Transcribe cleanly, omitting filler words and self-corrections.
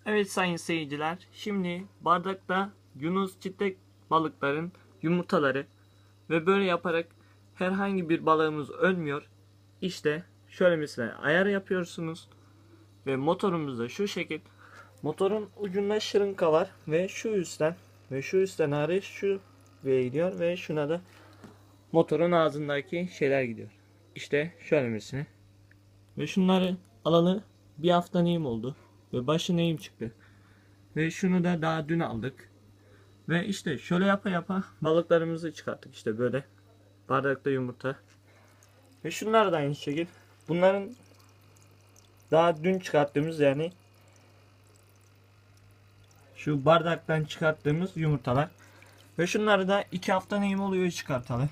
Evet sayın seyirciler, şimdi bardakta Yunus Çİ KLET balıkların yumurtaları ve böyle yaparak herhangi bir balığımız ölmüyor. İşte şöyle mesela ayar yapıyorsunuz ve motorumuzda şu şekil, motorun ucunda şırınga var ve şu üstten hariç şu ve gidiyor ve şuna da motorun ağzındaki şeyler gidiyor. İşte şöyle mesela ve şunları alalı bir hafta neyim oldu ve başı neyim çıktı. Ve şunu da daha dün aldık. Ve işte şöyle yapa yapa balıklarımızı çıkarttık işte böyle. Bardakta yumurta. Ve şunlar da aynı şekil. Bunların daha dün çıkarttığımız, yani şu bardaktan çıkarttığımız yumurtalar. Ve şunları da 2 hafta neyim oluyor çıkartalı.